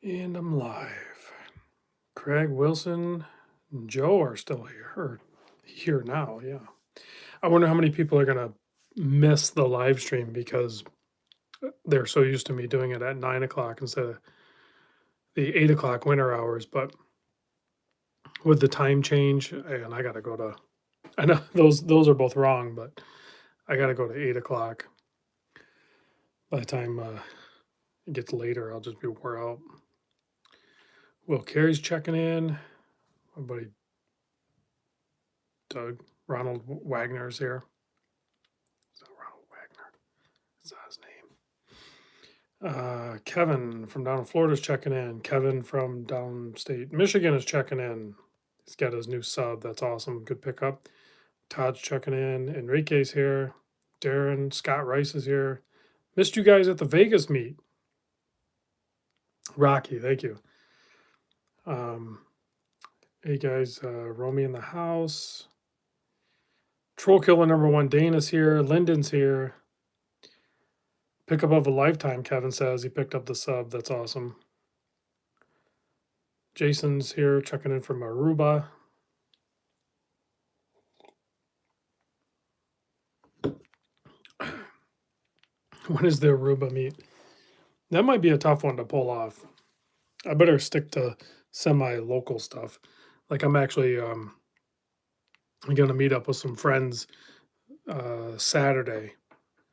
And I'm live. Craig, Wilson, and Joe are still here, or here now, yeah. I wonder how many people are going to miss the live stream because they're so used to me doing it at 9 o'clock instead of the 8 o'clock winter hours. But with the time change, and I got to go to, I know those are both wrong, but I got to go to 8 o'clock. By the time it gets later, I'll just be wore out. Will Carey's checking in. My buddy Doug, Ronald Wagner's here. It's not Ronald Wagner. It's not his name. Kevin from down in Florida is checking in. Kevin from downstate Michigan is checking in. He's got his new sub. That's awesome. Good pickup. Todd's checking in. Enrique's here. Darren, Scott Rice is here. Missed you guys at the Vegas meet. Rocky, thank you. Hey guys, Romy in the house. Troll Killer #1, Dana's here. Lyndon's here. Pickup of a lifetime, Kevin says. He picked up the sub. That's awesome. Jason's here checking in from Aruba. When is the Aruba meet? That might be a tough one to pull off. I better stick to semi-local stuff. Like I'm actually going to meet up with some friends Saturday.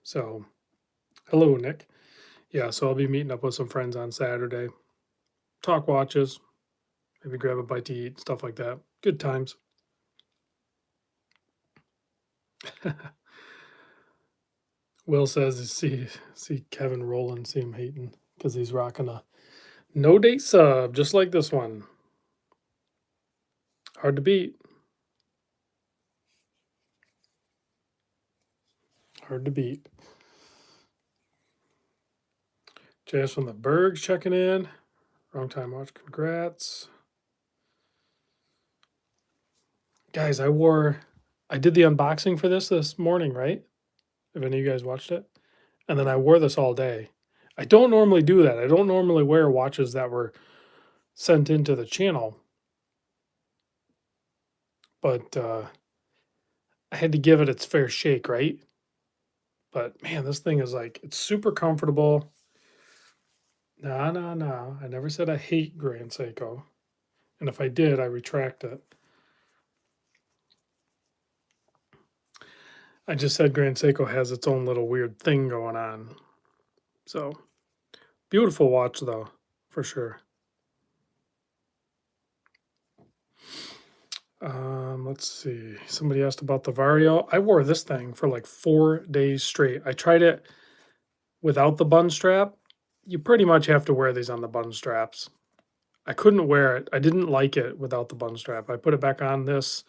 So, hello, Nick. Yeah, so I'll be meeting up with some friends on Saturday. Talk watches, maybe grab a bite to eat, stuff like that. Good times. Will says, see Kevin rolling, see him hating because he's rocking a no date sub, just like this one. Hard to beat. Hard to beat. JS from the Bergs checking in. Wrong time watch. Congrats. Guys, I did the unboxing for this morning, right? If any of you guys watched it. And then I wore this all day. I don't normally do that. I don't normally wear watches that were sent into the channel. But I had to give it its fair shake, right? But man, this thing is like, it's super comfortable. No. I never said I hate Grand Seiko. And if I did, I retract it. I just said Grand Seiko has its own little weird thing going on. So, beautiful watch though, for sure. Let's see. Somebody asked about the Vario. I wore this thing for like 4 days straight. I tried it without the bun strap. You pretty much have to wear these on the bun straps. I couldn't wear it. I didn't like it without the bun strap. I put it back on this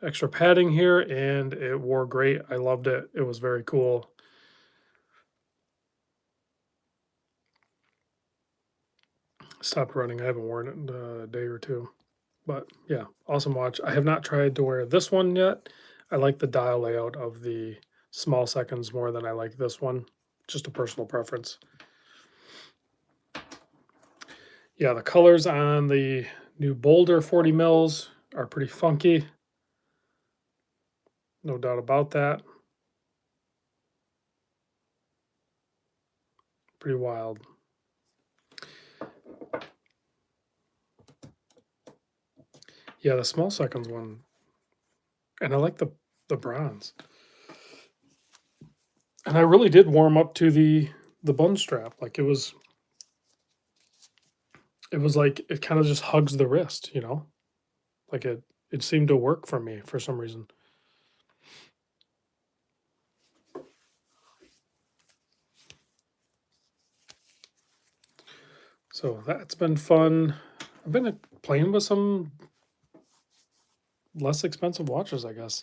extra padding here and it wore great. I loved it. It was very cool. Stopped running. I haven't worn it in a day or two. But yeah, awesome watch. I have not tried to wear this one yet. I like the dial layout of the small seconds more than I like this one. Just a personal preference. Yeah, the colors on the new Boulder 40 mils are pretty funky. No doubt about that. Pretty wild. Yeah, the small seconds one. And I like the bronze. And I really did warm up to the bun strap. Like it was like it kind of just hugs the wrist, you know? Like it seemed to work for me for some reason. So that's been fun. I've been playing with some less expensive watches, I guess.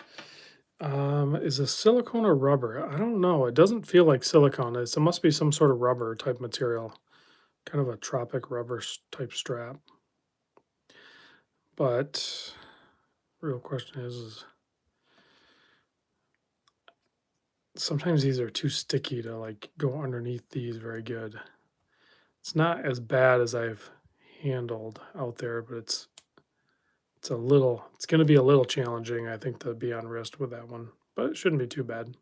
Is it silicone or rubber? I don't know. It doesn't feel like silicone. It must be some sort of rubber type material, kind of a tropic rubber type strap. But real question is sometimes these are too sticky to like go underneath these very good. It's not as bad as I've handled out there, but it's going to be a little challenging, I think, to be on wrist with that one, but it shouldn't be too bad.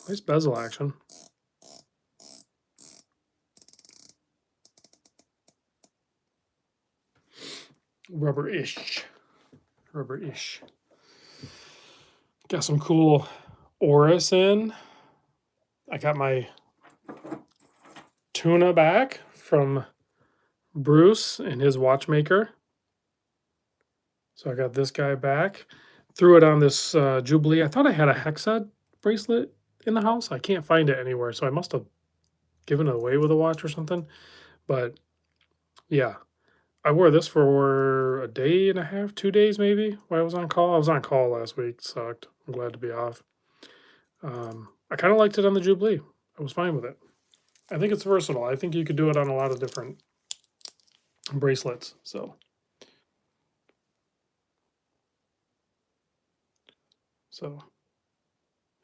Nice bezel action. Rubber-ish. Rubber-ish. Got some cool Oris in. I got my tuna back from Bruce and his watchmaker. So I got this guy back. Threw it on this Jubilee. I thought I had a Hexad bracelet in the house. I can't find it anywhere, so I must have given it away with a watch or something. But yeah, I wore this for a day and a half, 2 days maybe, while I was on call. I was on call last week. Sucked. I'm glad to be off. I kind of liked it on the Jubilee. I was fine with it. I think it's versatile. I think you could do it on a lot of different bracelets. So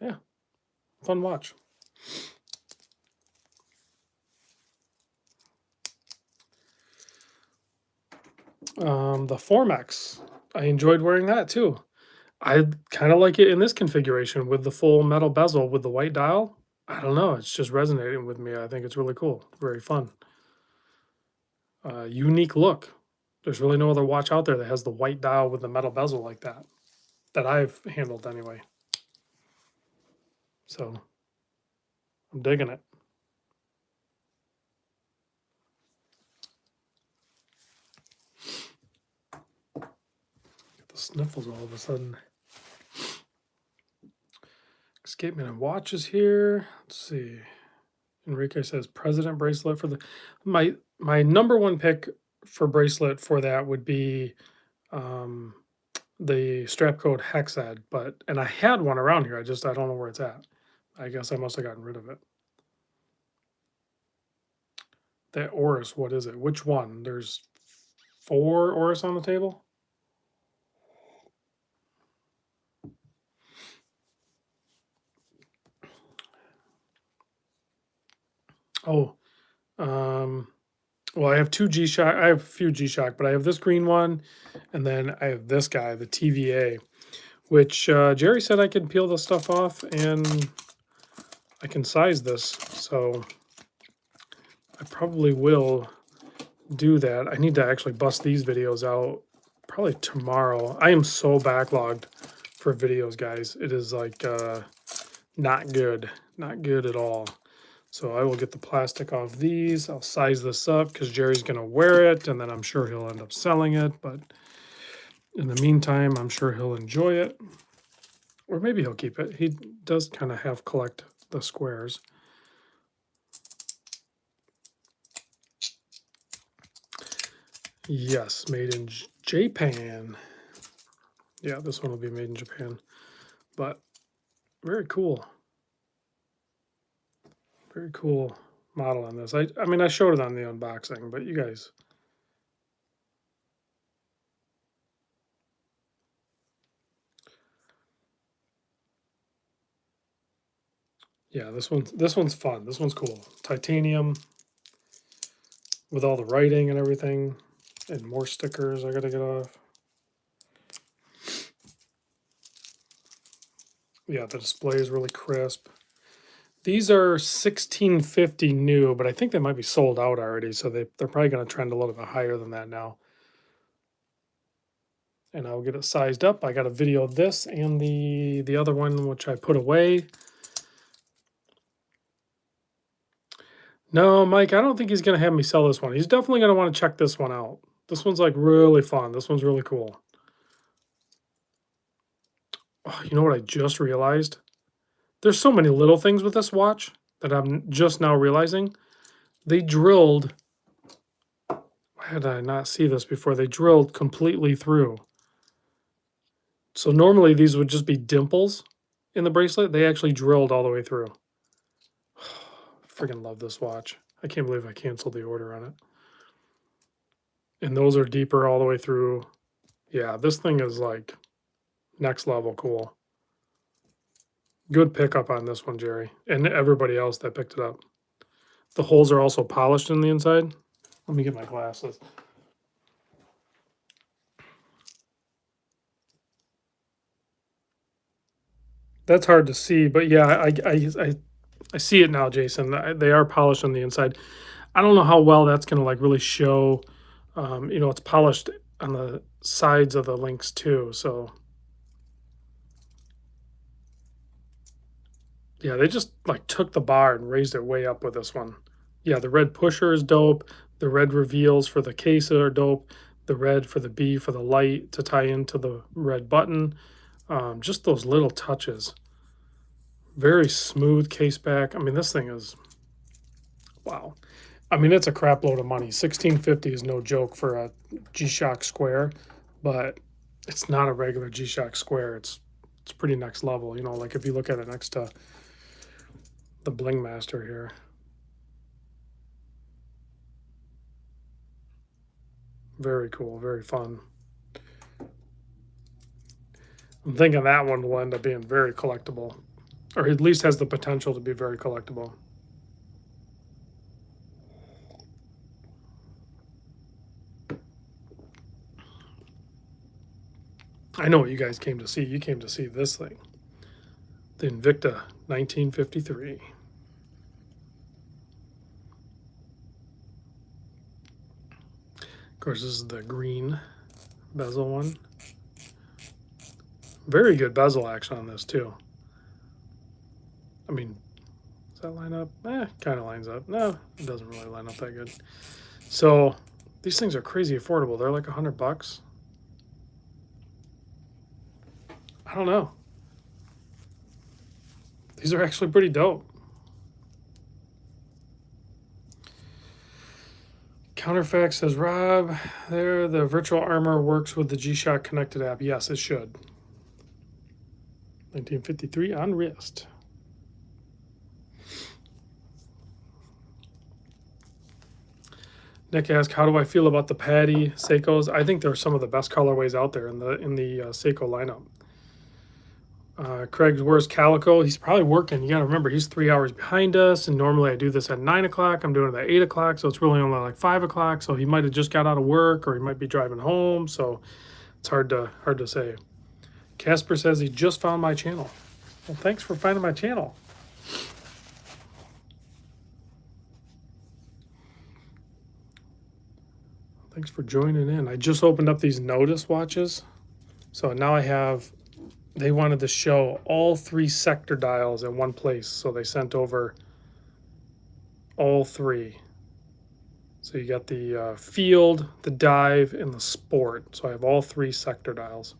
yeah, fun watch. The Formex, I enjoyed wearing that too. I kind of like it in this configuration with the full metal bezel with the white dial. I don't know, it's just resonating with me. I think it's really cool, very fun. Unique look. There's really no other watch out there that has the white dial with the metal bezel like that I've handled anyway. So I'm digging it. Get the sniffles all of a sudden. Escapement and watches here. Let's see. Enrique says president bracelet for the my number one pick for bracelet for that would be the strap code Hexad, and I had one around here. I don't know where it's at. I guess I must have gotten rid of it. That Oris, what is it? Which one? There's 4 Oris on the table. Oh, well, I have 2 G-Shock. I have a few G-Shock, but I have this green one, and then I have this guy, the TVA, which Jerry said I could peel the stuff off and I can size this. So I probably will do that. I need to actually bust these videos out probably tomorrow. I am so backlogged for videos, guys. It is like not good at all. So I will get the plastic off these. I'll size this up because Jerry's going to wear it, and then I'm sure he'll end up selling it. But in the meantime, I'm sure he'll enjoy it. Or maybe he'll keep it. He does kind of have collect the squares. Yes, made in Japan. Yeah, this one will be made in Japan. But very cool. Very cool model on this. I mean, I showed it on the unboxing, but you guys. Yeah, this one's fun. This one's cool. Titanium with all the writing and everything, and more stickers I gotta get off. Yeah, the display is really crisp. These are 1650 new, but I think they might be sold out already, so they're probably going to trend a little bit higher than that now. And I'll get it sized up. I got a video of this and the other one, which I put away. No, Mike, I don't think he's going to have me sell this one. He's definitely going to want to check this one out. This one's like really fun. This one's really cool. Oh, you know what I just realized? There's so many little things with this watch that I'm just now realizing. They drilled, why did I not see this before? They drilled completely through. So normally these would just be dimples in the bracelet. They actually drilled all the way through. Freaking love this watch. I can't believe I canceled the order on it. And those are deeper all the way through. Yeah, this thing is like next level cool. Good pickup on this one, Jerry, and everybody else that picked it up. The holes are also polished on the inside. Let me get my glasses. That's hard to see, but yeah, I see it now, Jason. They are polished on the inside. I don't know how well that's going to like really show. It's polished on the sides of the links too. So yeah, they just like took the bar and raised it way up with this one. Yeah, the red pusher is dope. The red reveals for the case are dope. The red for the B for the light to tie into the red button. Just those little touches. Very smooth case back. I mean, this thing is wow. I mean, it's a crap load of money. 1650 is no joke for a G-Shock Square, but it's not a regular G-Shock Square. It's pretty next level. Like if you look at it next to the Bling Master here. Very cool, very fun. I'm thinking that one will end up being very collectible, or at least has the potential to be very collectible. I know what you guys came to see. You came to see this thing, the Invicta 1953. Of course, this is the green bezel one. Very good bezel action on this too. I mean, does that line up? Kind of lines up. No, it doesn't really line up that good. So these things are crazy affordable. They're like $100. I don't know. These are actually pretty dope. Counterfact says, Rob, there the virtual armor works with the G-Shock connected app. Yes, it should. 1953 on wrist. Nick asked, how do I feel about the Patty Seikos? I think they're some of the best colorways out there in the Seiko lineup. Craig, where's Calico? He's probably working. You got to remember, he's 3 hours behind us, and normally I do this at 9 o'clock. I'm doing it at 8 o'clock, so it's really only like 5 o'clock. So he might have just got out of work, or he might be driving home. So it's hard to say. Casper says he just found my channel. Well, thanks for finding my channel. Thanks for joining in. I just opened up these Notice watches. So now I have, they wanted to show all 3 sector dials in one place. So they sent over all 3. So you got the field, the dive, and the sport. So I have all 3 sector dials.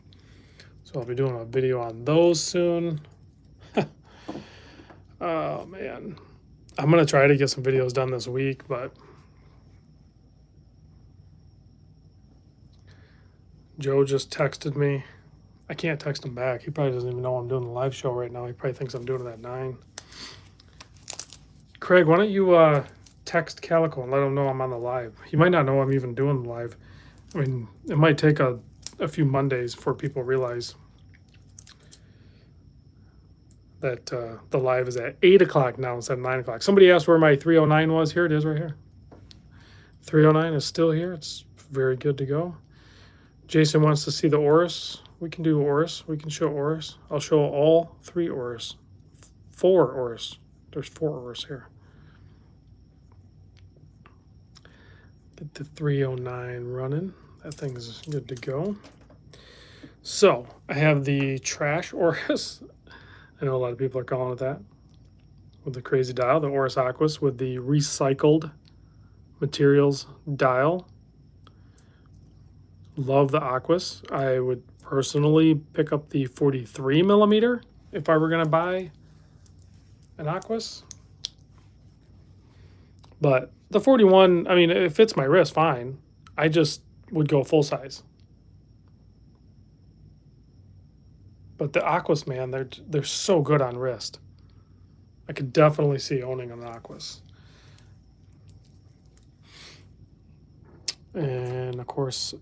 So I'll be doing a video on those soon. Oh, man. I'm going to try to get some videos done this week, but Joe just texted me. I can't text him back. He probably doesn't even know I'm doing the live show right now. He probably thinks I'm doing it at 9. Craig, why don't you text Calico and let him know I'm on the live? He might not know I'm even doing the live. I mean, it might take a few Mondays before people realize that the live is at 8 o'clock now instead of 9 o'clock. Somebody asked where my 309 was. Here it is right here. 309 is still here. It's very good to go. Jason wants to see the Oris. We can do Oris. We can show Oris. I'll show all 3 Oris. 4 Oris. There's 4 Oris here. Get the 309 running. That thing's good to go. So I have the trash Oris. I know a lot of people are calling it that. With the crazy dial, the Oris Aquas with the recycled materials dial. Love the Aquas. I would personally pick up the 43 millimeter if I were going to buy an Aquas. But the 41, I mean, it fits my wrist fine. I just would go full size. But the Aquas, man, they're so good on wrist. I could definitely see owning an Aquas. And of course,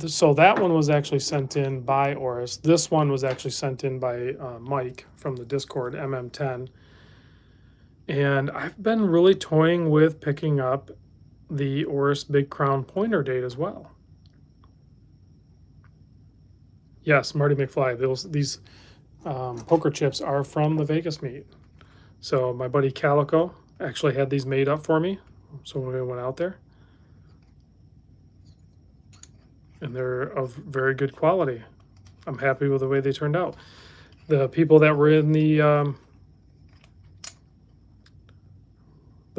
so that one was actually sent in by Oris. This one was actually sent in by Mike from the Discord, MM10. And I've been really toying with picking up the Oris Big Crown pointer date as well. Yes, Marty McFly. These poker chips are from the Vegas meet. So my buddy Calico actually had these made up for me. So when we went out there, and they're of very good quality. I'm happy with the way they turned out. The people that were in the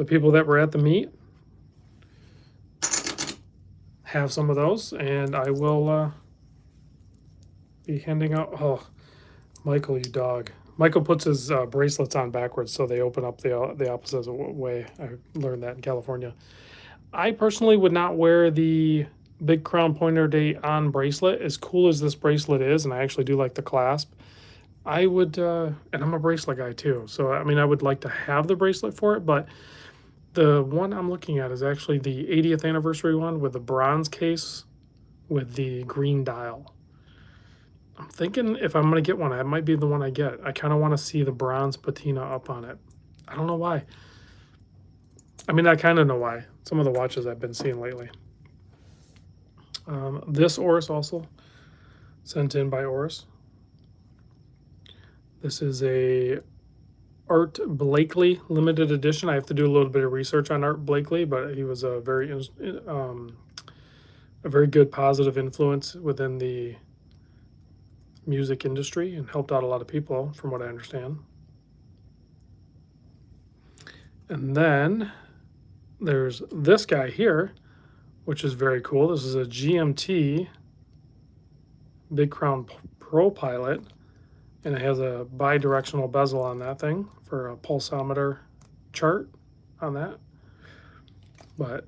people that were at the meet have some of those, and I will be handing out. Oh, Michael, you dog. Michael puts his bracelets on backwards so they open up the opposite way. I learned that in California. I personally would not wear the Big Crown pointer date on bracelet. As cool as this bracelet is, and I actually do like the clasp, I would, and I'm a bracelet guy too, so I mean I would like to have the bracelet for it, but the one I'm looking at is actually the 80th anniversary one with the bronze case with the green dial. I'm thinking if I'm going to get one, that might be the one I get. I kind of want to see the bronze patina up on it. I don't know why. I mean, I kind of know why. Some of the watches I've been seeing lately. This Oris also sent in by Oris. This is a Art Blakely limited edition. I have to do a little bit of research on Art Blakely, but he was a very good positive influence within the music industry and helped out a lot of people, from what I understand. And then there's this guy here, which is very cool. This is a GMT Big Crown Pro Pilot, and it has a bi-directional bezel on that thing for a pulsometer chart on that. But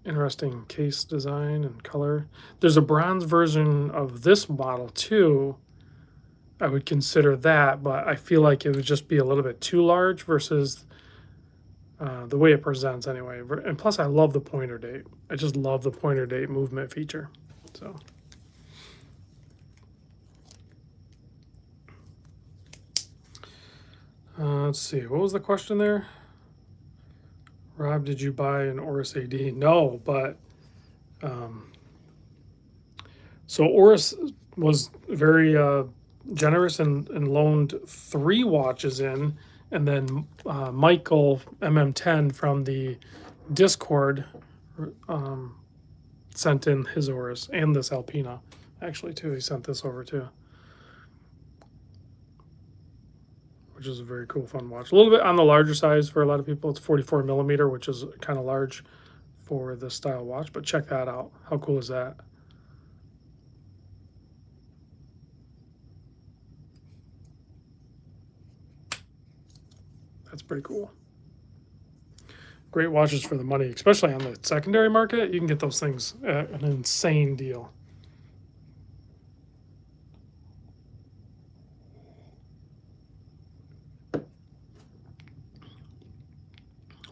interesting case design and color. There's a bronze version of this model too. I would consider that, but I feel like it would just be a little bit too large versus the way it presents anyway. And plus I love the pointer date. I just love the pointer date movement feature. So let's see, what was the question there? Rob, did you buy an Oris AD? No, but so Oris was very generous and loaned 3 watches in, and then Michael MM10 from the Discord sent in his Oris and this Alpina actually too. He sent this over too, which is a very cool, fun watch. A little bit on the larger size for a lot of people. It's 44 millimeter, which is kind of large for this style watch, but check that out. How cool is that? That's pretty cool. Great watches for the money, especially on the secondary market. You can get those things at an insane deal.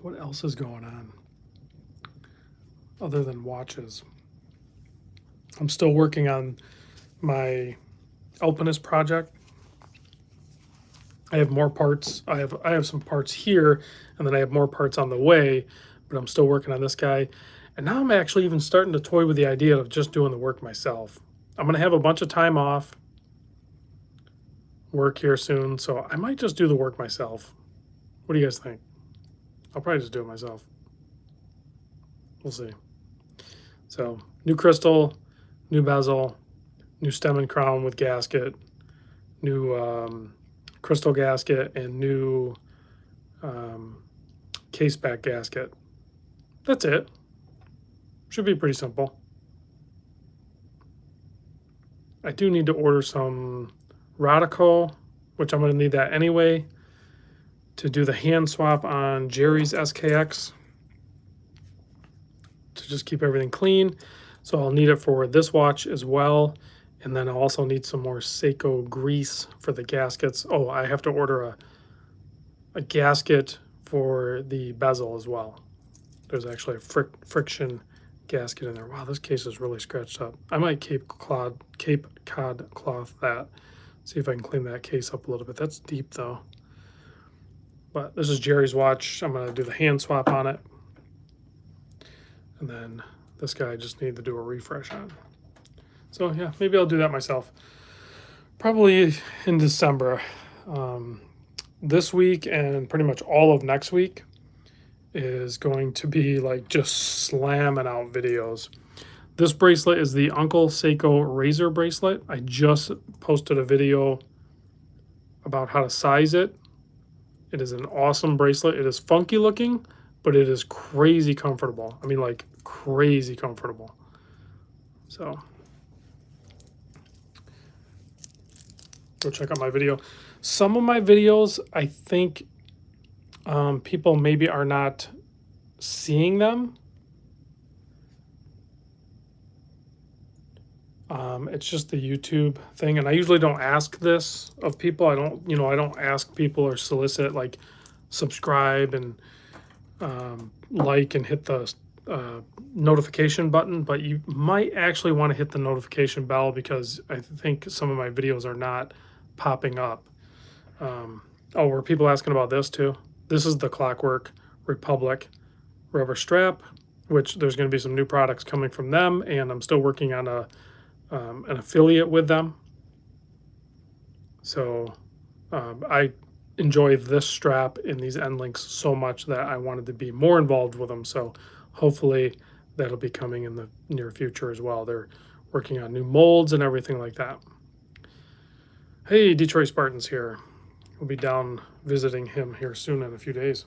What else is going on other than watches? I'm still working on my Alpinist project. I have more parts. I have some parts here, and then I have more parts on the way, but I'm still working on this guy. And now I'm actually even starting to toy with the idea of just doing the work myself. I'm going to have a bunch of time off work here soon, so I might just do the work myself. What do you guys think? I'll probably just do it myself. We'll see. So, new crystal, new bezel, new stem and crown with gasket, new crystal gasket, and new case back gasket. That's it. Should be pretty simple. I do need to order some Radico, which I'm going to need that anyway, to do the hand swap on Jerry's SKX to just keep everything clean. So I'll need it for this watch as well. And then I'll also need some more Seiko grease for the gaskets. Oh, I have to order a gasket for the bezel as well. There's actually a friction gasket in there. Wow, this case is really scratched up. I might Cape Cod cloth that. See if I can clean that case up a little bit. That's deep though. But this is Jerry's watch. I'm going to do the hand swap on it. And then this guy I just need to do a refresh on. So yeah, maybe I'll do that myself. Probably in December. This week and pretty much all of next week is going to be like just slamming out videos. This bracelet is the Uncle Seiko razor bracelet. I just posted a video about how to size it. It is an awesome bracelet. It is funky looking, but it is crazy comfortable. I mean, like crazy comfortable. So go check out my video. Some of my videos, I think people maybe are not seeing them. It's just the YouTube thing, and I usually don't ask this of people. I don't ask people or solicit like subscribe and like and hit the notification button, but you might actually want to hit the notification bell because I think some of my videos are not popping up. Oh, were people asking about this too? This is the Clockwork Republic rubber strap, which there's going to be some new products coming from them, and I'm still working on an affiliate with them. So I enjoy this strap and these end links so much that I wanted to be more involved with them. So hopefully that'll be coming in the near future as well. They're working on new molds and everything like that. Hey, Detroit Spartans here. We'll be down visiting him here soon in a few days.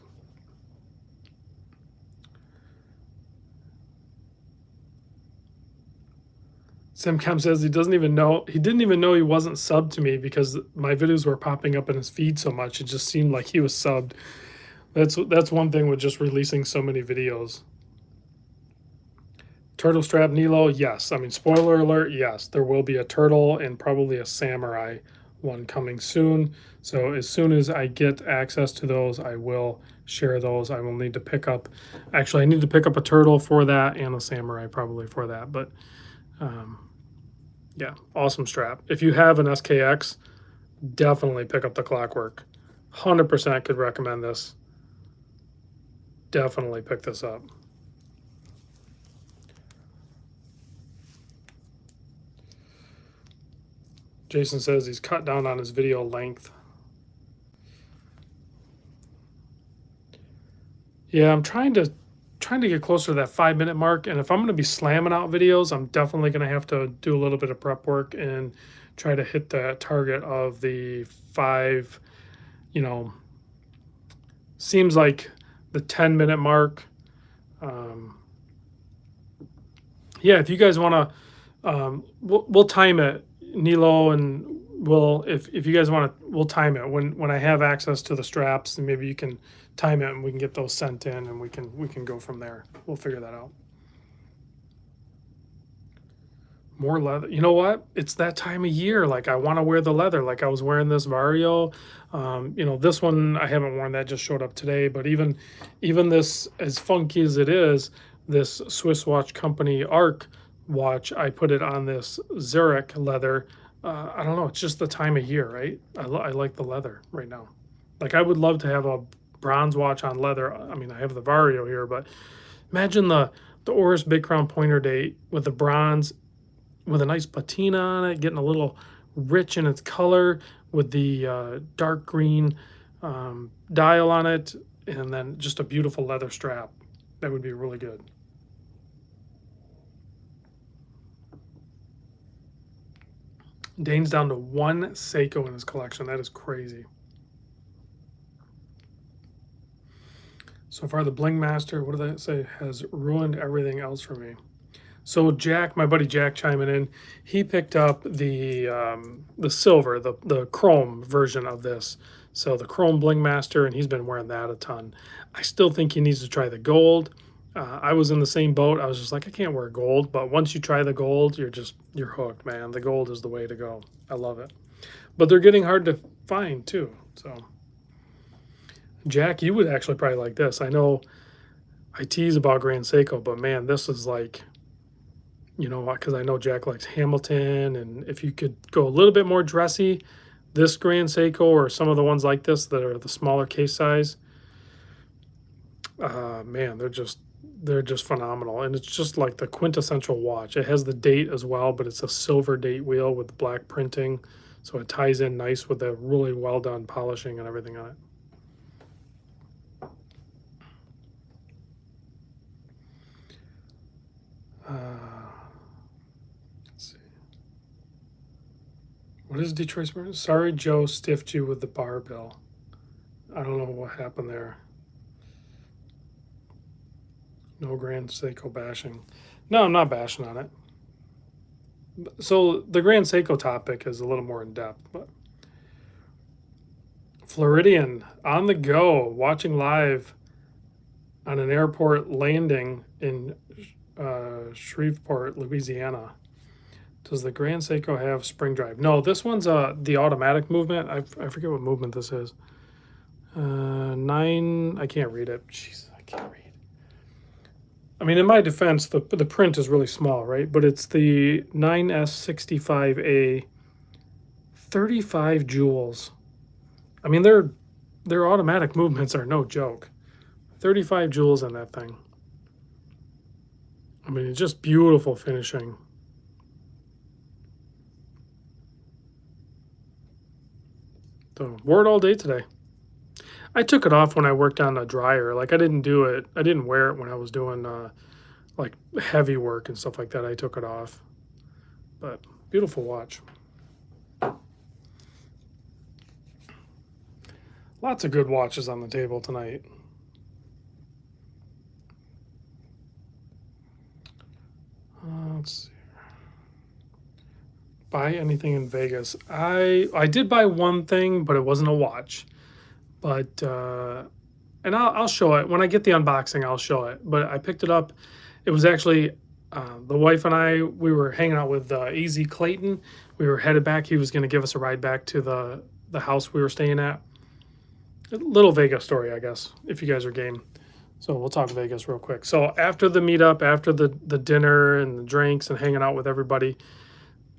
Simcam says he didn't even know he wasn't subbed to me because my videos were popping up in his feed so much. It just seemed like he was subbed. That's one thing with just releasing so many videos. Turtle strap Nilo, yes. I mean, spoiler alert, yes. There will be a turtle and probably a samurai one coming soon. So as soon as I get access to those, I will share those. I will need to pick up, actually I need to pick up a turtle for that and a samurai probably for that. But yeah, awesome strap. If you have an SKX, definitely pick up the Clockwork. 100% could recommend this. Definitely pick this up. Jason says he's cut down on his video length. Yeah, I'm trying to get closer to that 5-minute mark, and if I'm going to be slamming out videos, I'm definitely going to have to do a little bit of prep work and try to hit that target of the 5. Seems like the 10-minute mark. Yeah, if you guys want to, we'll time it, Nilo, and if you guys want to, we'll time it when I have access to the straps, and maybe you can time it and we can get those sent in and we can go from there. We'll figure that out. More leather. You know what? It's that time of year. Like I want to wear the leather. Like I was wearing this Vario. This one I haven't worn. That just showed up today. But even this, as funky as it is, this Swiss watch company Arc watch, I put it on this Zurich leather. I don't know. It's just the time of year, right? I like the leather right now. Like I would love to have a bronze watch on leather. I mean, I have the Vario here, but imagine the Oris Big Crown Pointer Date with the bronze, with a nice patina on it, getting a little rich in its color with the dark green dial on it, and then just a beautiful leather strap. That would be really good. Dane's down to 1 Seiko in his collection. That is crazy. So far, the Bling Master, what did I say, has ruined everything else for me. So Jack, my buddy Jack chiming in, he picked up the silver, the chrome version of this. So the chrome Bling Master, and he's been wearing that a ton. I still think he needs to try the gold. I was in the same boat. I was just like, I can't wear gold. But once you try the gold, you're hooked, man. The gold is the way to go. I love it. But they're getting hard to find too. So Jack, you would actually probably like this. I know I tease about Grand Seiko, but man, this is like, because I know Jack likes Hamilton, and if you could go a little bit more dressy, this Grand Seiko or some of the ones like this that are the smaller case size, man, they're just phenomenal, and it's just like the quintessential watch. It has the date as well, but it's a silver date wheel with black printing, so it ties in nice with the really well done polishing and everything on it. Let's see. What is Detroit Smart? Sorry, Joe stiffed you with the barbell. I don't know what happened there. No Grand Seiko bashing. No, I'm not bashing on it. So the Grand Seiko topic is a little more in depth, but Floridian on the go, watching live on an airport landing in Shreveport, Louisiana. Does the Grand Seiko have spring drive? No, this one's the automatic movement. I forget what movement this is. 9. I can't read it. Jeez, I can't read. I mean, in my defense, the print is really small, right? But it's the 9S65A, 35 jewels. I mean, their automatic movements are no joke. 35 jewels in that thing. I mean, it's just beautiful finishing. So, wore it all day today. I took it off when I worked on a dryer. Like, I didn't do it. I didn't wear it when I was doing like heavy work and stuff like that. I took it off. But beautiful watch. Lots of good watches on the table tonight. Let's see. Buy anything in Vegas? I did buy one thing, but it wasn't a watch. But and I'll show it when I get the unboxing. I'll show it. But I picked it up. It was actually the wife and I. We were hanging out with AZ Clayton. We were headed back. He was going to give us a ride back to the house we were staying at. A little Vegas story, I guess, if you guys are game. So we'll talk Vegas real quick. So after the meetup, after the dinner and the drinks and hanging out with everybody,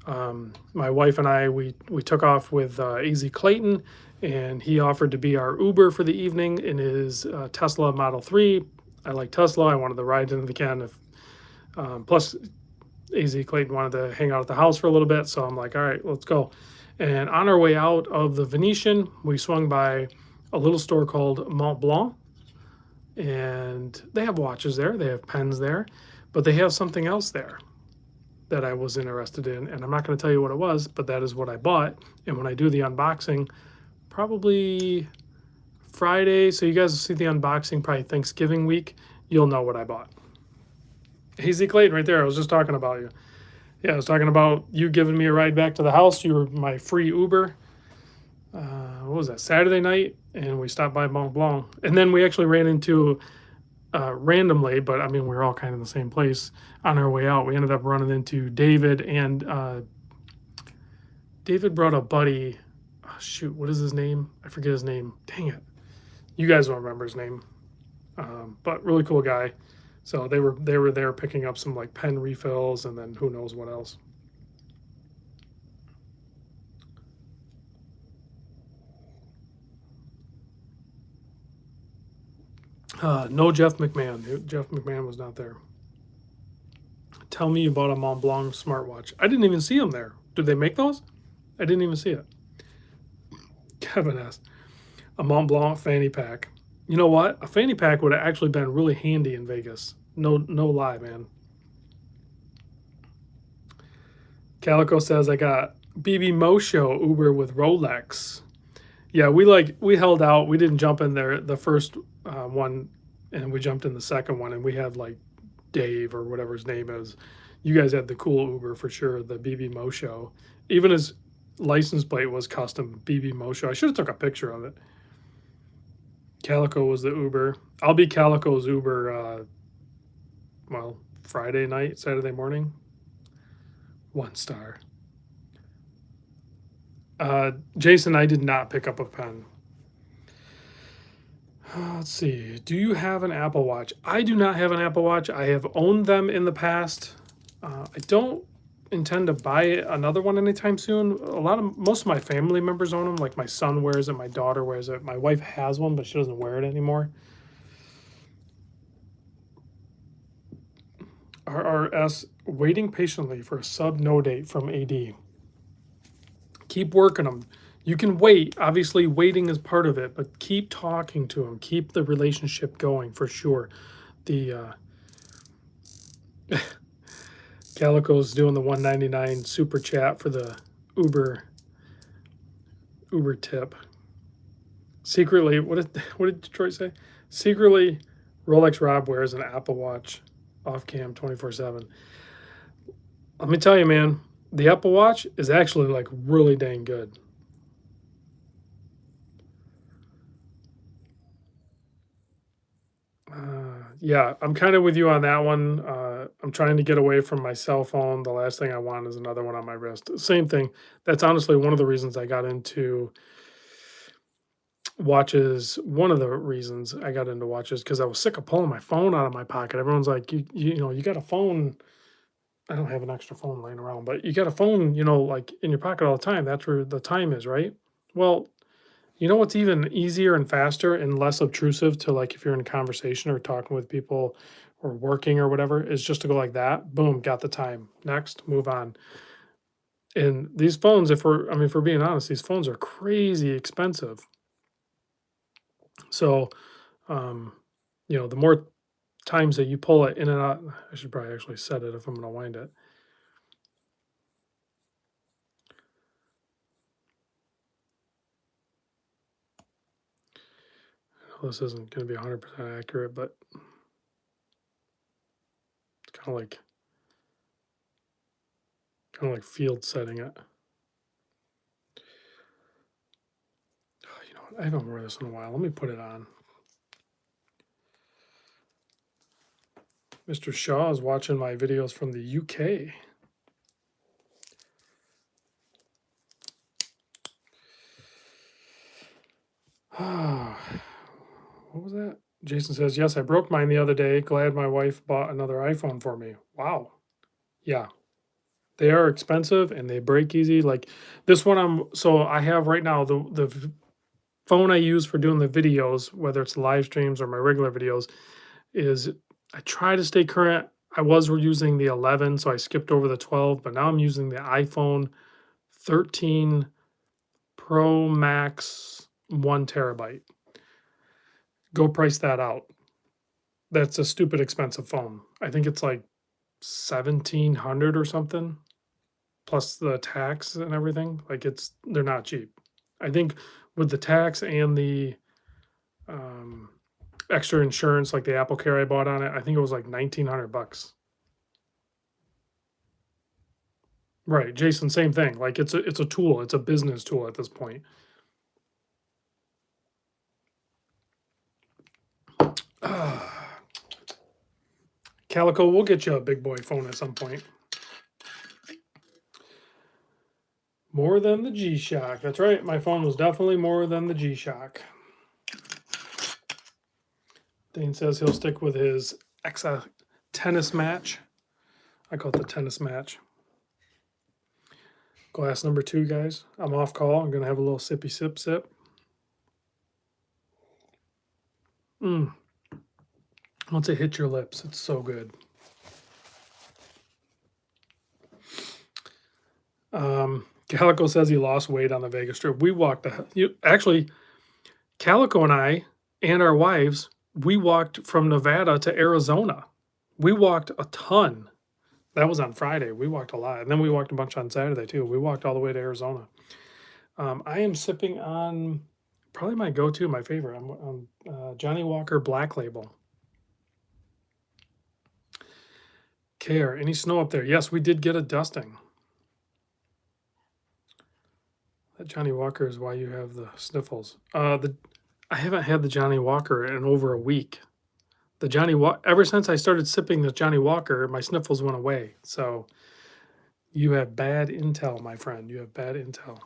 my wife and I, we took off with AZ Clayton, and he offered to be our Uber for the evening in his Tesla Model 3. I like Tesla. I wanted to ride into the can. Plus, AZ Clayton wanted to hang out at the house for a little bit. So I'm like, all right, let's go. And on our way out of the Venetian, we swung by a little store called Mont Blanc. And they have watches there. They have pens there. But they have something else there that I was interested in. And I'm not going to tell you what it was, but that is what I bought. And when I do the unboxing, probably Friday, so you guys will see the unboxing probably Thanksgiving week, you'll know what I bought. AZ Clayton right there. I was just talking about you. Yeah, I was talking about you giving me a ride back to the house. You were my free Uber. What was that, Saturday night? And we stopped by Mont Blanc. And then we actually ran into, randomly, but I mean, we were all kind of in the same place on our way out. We ended up running into David, and David brought a buddy. Oh, shoot, what is his name? I forget his name. Dang it. You guys don't remember his name. But really cool guy. So they were there picking up some like pen refills and then who knows what else. No Jeff McMahon. Jeff McMahon was not there. Tell me you bought a Mont Blanc smartwatch. I didn't even see them there. Did they make those? I didn't even see it. Kevin asked. A Mont Blanc fanny pack. You know what? A fanny pack would have actually been really handy in Vegas. No lie, man. Calico says, I got BB Mosho Uber with Rolex. Yeah, we held out. We didn't jump in there the first one, and we jumped in the second one, and we had like Dave or whatever his name is. You guys had the cool Uber for sure, the BB Mosho. Even his license plate was custom BB Mosho. I should have took a picture of it. Calico was the Uber. I'll be Calico's Uber, well, Friday night, Saturday morning. 1 star. Jason, I did not pick up a pen. Let's see. Do you have an Apple Watch? I do not have an Apple Watch. I have owned them in the past. I don't intend to buy another one anytime soon. Most of my family members own them. Like my son wears it, my daughter wears it. My wife has one, but she doesn't wear it anymore. RRS, waiting patiently for a sub no date from AD. Keep working them. You can wait. Obviously, waiting is part of it, but keep talking to them. Keep the relationship going for sure. The Calico's doing the $1.99 super chat for the Uber tip. Secretly, what did Detroit say? Secretly, Rolex Rob wears an Apple Watch off cam 24/7. Let me tell you, man, the Apple Watch is actually like really dang good. Yeah, I'm kind of with you on that one. I'm trying to get away from my cell phone. The last thing I want is another one on my wrist. Same thing. That's honestly one of the reasons I got into watches. One of the reasons I got into watches because I was sick of pulling my phone out of my pocket. Everyone's like, you got a phone. I don't have an extra phone laying around, but you got a phone, like in your pocket all the time. That's where the time is, right? Well, you know what's even easier and faster and less obtrusive to like if you're in a conversation or talking with people or working or whatever is just to go like that. Boom, got the time. Next, move on. And these phones, if we're being honest, these phones are crazy expensive. So, um, the more times that you pull it in and out, I should probably actually set it if I'm going to wind it. I know this isn't going to be 100% accurate, but it's kind of like field setting it. Oh, you know what? I haven't worn this in a while. Let me put it on. Mr. Shaw is watching my videos from the UK. What was that? Jason says, yes, I broke mine the other day. Glad my wife bought another iPhone for me. Wow. Yeah. They are expensive and they break easy. Like this one I have right now the phone I use for doing the videos, whether it's live streams or my regular videos, is I try to stay current. I was using the 11, so I skipped over the 12, but now I'm using the iPhone 13 Pro Max 1 terabyte. Go price that out. That's a stupid expensive phone. I think it's like 1,700 or something, plus the tax and everything. Like they're not cheap. I think with the tax and the extra insurance, like the Apple Care I bought on it, I think it was like $1,900. Right, Jason, same thing. Like it's a tool. It's a business tool at this point. Calico, we'll get you a big boy phone at some point. More than the G-Shock. That's right. My phone was definitely more than the G-Shock. Dane says he'll stick with his Exa tennis match. I call it the tennis match. Glass number 2, guys. I'm off call. I'm going to have a little sippy sip. Once it hits your lips, it's so good. Calico says he lost weight on the Vegas trip. We walked actually, Calico and I and our wives, we walked from Nevada to Arizona. We walked a ton. That was on Friday. We walked a lot. And then we walked a bunch on Saturday too. We walked all the way to Arizona. I am sipping on probably my go-to, my favorite. I'm on Johnny Walker Black Label. Care, any snow up there? Yes, we did get a dusting. That Johnny Walker is why you have the sniffles. I haven't had the Johnny Walker in over a week. Ever since I started sipping the Johnny Walker, my sniffles went away. So you have bad intel, my friend. You have bad intel.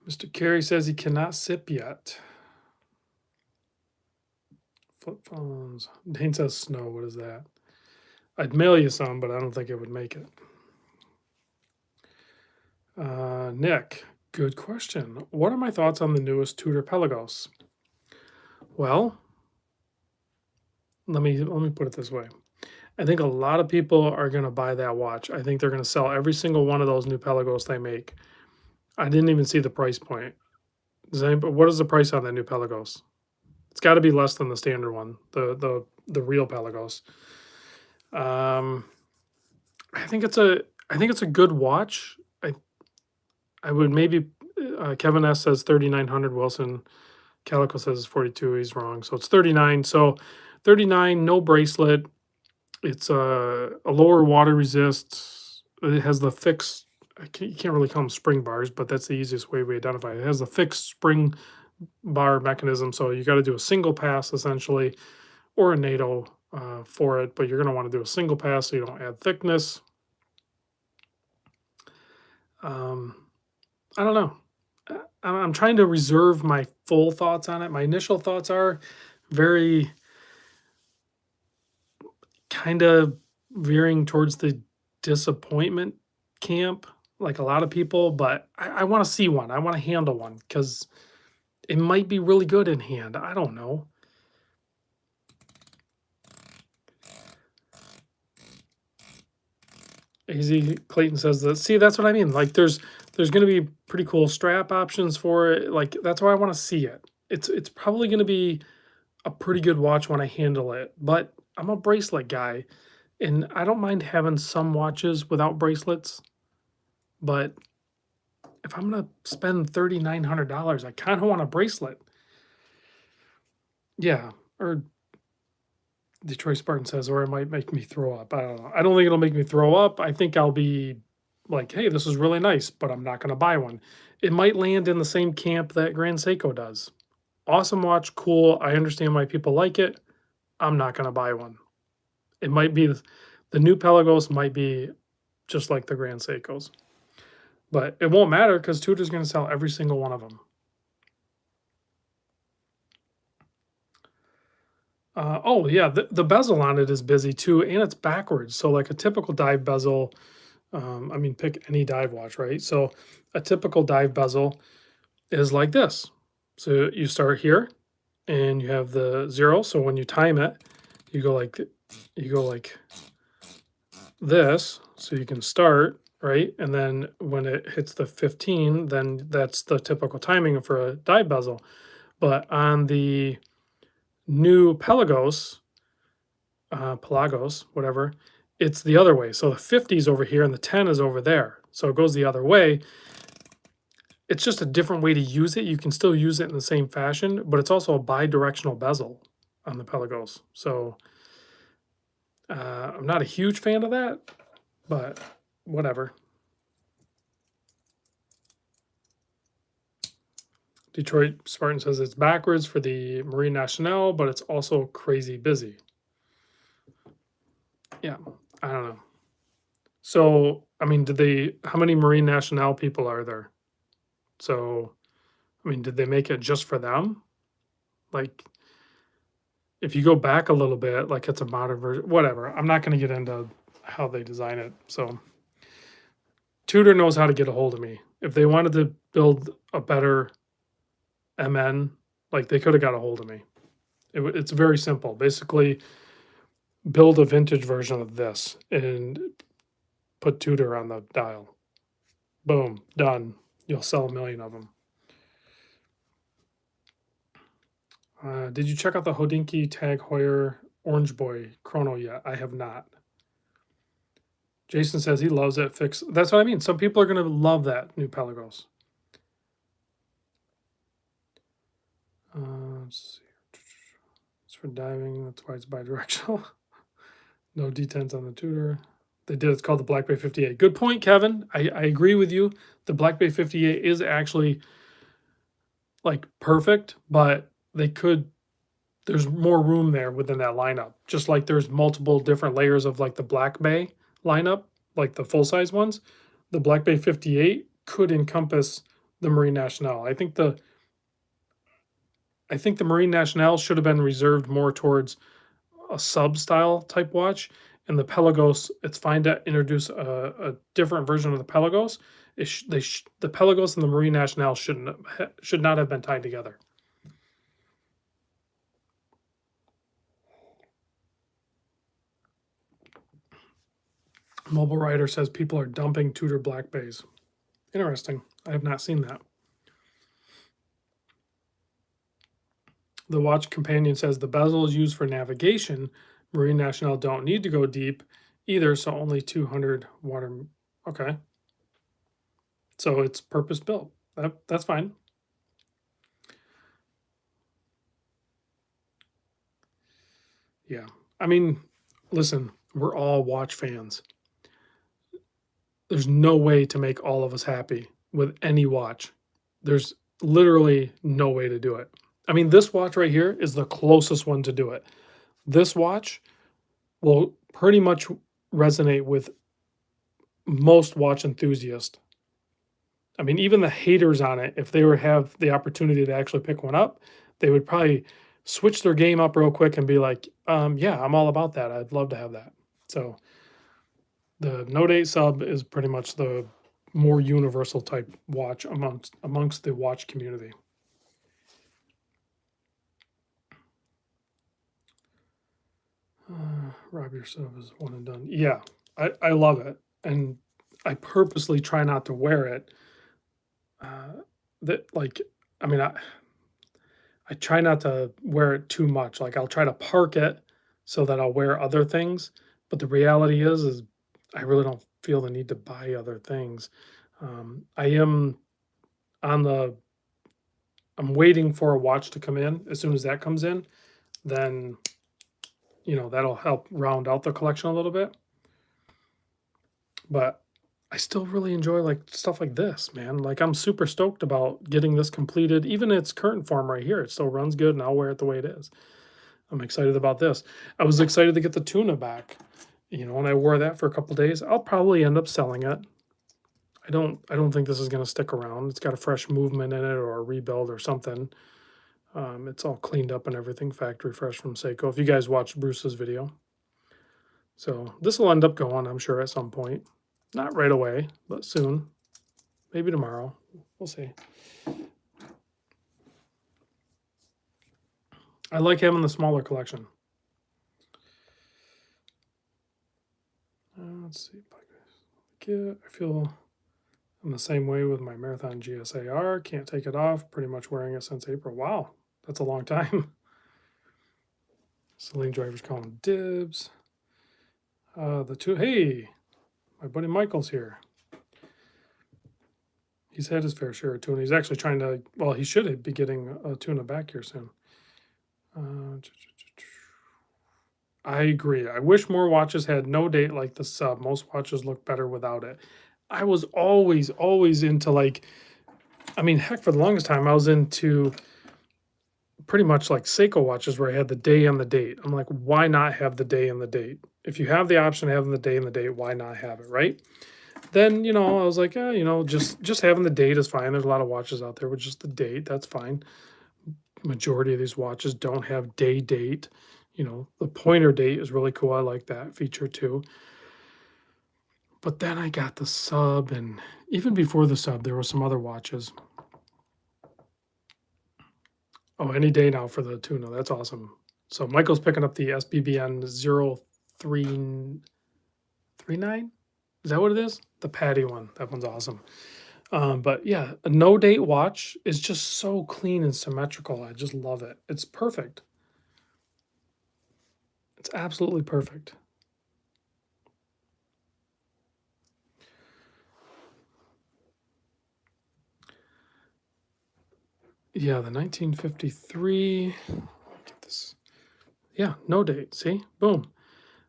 Mr. Carey says he cannot sip yet. Flip phones. Dane says snow. What is that? I'd mail you some, but I don't think it would make it. Nick, good question. What are my thoughts on the newest Tudor Pelagos? Well, let me put it this way. I think a lot of people are gonna buy that watch. I think they're gonna sell every single one of those new Pelagos they make. I didn't even see the price point. What is the price on that new Pelagos? It's got to be less than the standard one, the real Pelagos. Um, I think it's a good watch. I would maybe Kevin S says 3,900. Wilson Calico says it's 42. He's wrong, so it's 39. So 39, no bracelet. It's a lower water resist. It has the fixed. You can't really call them spring bars, but that's the easiest way we identify it. It has the fixed spring bar mechanism, so you got to do a single pass essentially, or a NATO for it. But you're going to want to do a single pass so you don't add thickness. I don't know. I'm trying to reserve my full thoughts on it. My initial thoughts are very kind of veering towards the disappointment camp, like a lot of people, but I want to see one. I want to handle one because it might be really good in hand. I don't know. AZ Clayton says that. See, that's what I mean. Like, there's going to be pretty cool strap options for it. Like, that's why I want to see it. It's probably going to be a pretty good watch when I handle it. But I'm a bracelet guy, and I don't mind having some watches without bracelets. But if I'm gonna spend $3,900, I kind of want a bracelet. Yeah, or Detroit Spartan says, or it might make me throw up. I don't know. I don't think it'll make me throw up. I think I'll be like, hey, this is really nice, but I'm not gonna buy one. It might land in the same camp that Grand Seiko does. Awesome watch, cool. I understand why people like it. I'm not gonna buy one. It might be the new Pelagos might be just like the Grand Seikos, but it won't matter because Tudor's gonna sell every single one of them. Oh yeah, the bezel on it is busy too, and it's backwards. So like a typical dive bezel, I mean, pick any dive watch, right? So a typical dive bezel is like this. So you start here, and you have the 0. So when you time it, you go like this. So you can start right, and then when it hits the 15, then that's the typical timing for a dive bezel. But on the new Pelagos, whatever, it's the other way. So the 50 is over here and the 10 is over there. So it goes the other way. It's just a different way to use it. You can still use it in the same fashion, but it's also a bi-directional bezel on the Pelagos. So I'm not a huge fan of that, but whatever. Detroit Spartan says it's backwards for the Marine Nationale, but it's also crazy busy. Yeah, I don't know. So, I mean, how many Marine Nationale people are there? So, I mean, did they make it just for them? Like, if you go back a little bit, like it's a modern version, whatever. I'm not going to get into how they design it. So, Tudor knows how to get a hold of me. If they wanted to build a better MN, like they could have got a hold of me. It's very simple. Basically, build a vintage version of this and put Tudor on the dial. Boom, done. You'll sell 1,000,000 of them. Did you check out the Hodinkee Tag Heuer Orange Boy Chrono yet? I have not. Jason says he loves it. That's what I mean. Some people are going to love that new Pelagos. Let's see. It's for diving. That's why it's bi-directional. No detents on the Tudor. They did. It's called the Black Bay 58. Good point, Kevin. I agree with you. The Black Bay 58 is actually like perfect, but there's more room there within that lineup. Just like there's multiple different layers of like the Black Bay lineup, like the full size ones. The Black Bay 58 could encompass the Marine Nationale. I think the Marine Nationale should have been reserved more towards a sub style type watch. And the Pelagos, it's fine to introduce a different version of the Pelagos. The Pelagos and the Marine Nationale should not have been tied together. Mobile Rider says people are dumping Tudor Black Bays. Interesting. I have not seen that. The Watch Companion says the bezel is used for navigation. Marine National don't need to go deep either, so only 200 water. Okay. So it's purpose built. That's fine. Yeah. I mean, listen, we're all watch fans. There's no way to make all of us happy with any watch. There's literally no way to do it. I mean, this watch right here is the closest one to do it. This watch will pretty much resonate with most watch enthusiasts. I mean, even the haters on it, if they were have the opportunity to actually pick one up, they would probably switch their game up real quick and be like, yeah, I'm all about that. I'd love to have that. So the Note 8 sub is pretty much the more universal type watch amongst the watch community. Rob, your sub is one and done. Yeah, I love it, and I purposely try not to wear it. That like, I mean, I try not to wear it too much. Like I'll try to park it so that I'll wear other things. But the reality is I really don't feel the need to buy other things. I am on the. I'm waiting for a watch to come in. As soon as that comes in, then that'll help round out the collection a little bit. But I still really enjoy like stuff like this, man. Like I'm super stoked about getting this completed. Even in its current form right here, it still runs good, and I'll wear it the way it is. I'm excited about this. I was excited to get the tuna back, and I wore that for a couple days. I'll probably end up selling it. I don't think this is going to stick around. It's got a fresh movement in it or a rebuild or something. It's all cleaned up and everything, factory fresh from Seiko. If you guys watched Bruce's video. So this will end up going, I'm sure, at some point. Not right away, but soon. Maybe tomorrow. We'll see. I like having the smaller collection. Let's see. I feel I'm the same way with my Marathon GSAR. Can't take it off. Pretty much wearing it since April. Wow, that's a long time. Celine driver's calling dibs. Hey, my buddy Michael's here. He's had his fair share of tuna. He's actually trying to, well, he should be getting a tuna back here soon. I agree. I wish more watches had no date like the sub. Most watches look better without it. I was always into like, I mean, heck, for the longest time, I was into pretty much like Seiko watches where I had the day and the date. I'm like, why not have the day and the date? If you have the option of having the day and the date, why not have it, right? Then, I was like, just having the date is fine. There's a lot of watches out there with just the date. That's fine. Majority of these watches don't have day date. The pointer date is really cool. I like that feature too. But then I got the sub, and even before the sub, there were some other watches. Oh, any day now for the tuna. That's awesome. So Michael's picking up the SBBN 0339. Is that what it is? The Patty one. That one's awesome. But yeah, a no date watch is just so clean and symmetrical. I just love it. It's perfect. It's absolutely perfect. Yeah, the 1953. Get this. Yeah, no date. See? Boom.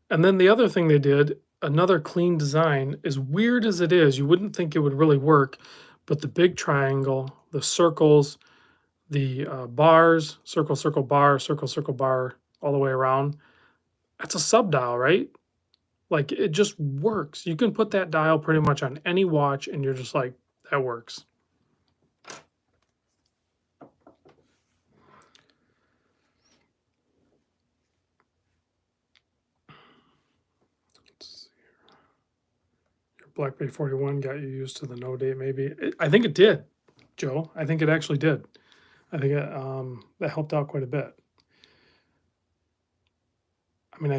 And then the other thing they did, another clean design, as weird as it is, you wouldn't think it would really work, but the big triangle, the circles, the bars, circle, circle, bar, circle, circle, bar, all the way around. That's a sub dial, right? Like it just works. You can put that dial pretty much on any watch, and you're just like, that works. Your Black Bay 41 got you used to the no date, maybe. I think it did, Joe. I think it actually did. I think that helped out quite a bit. I mean,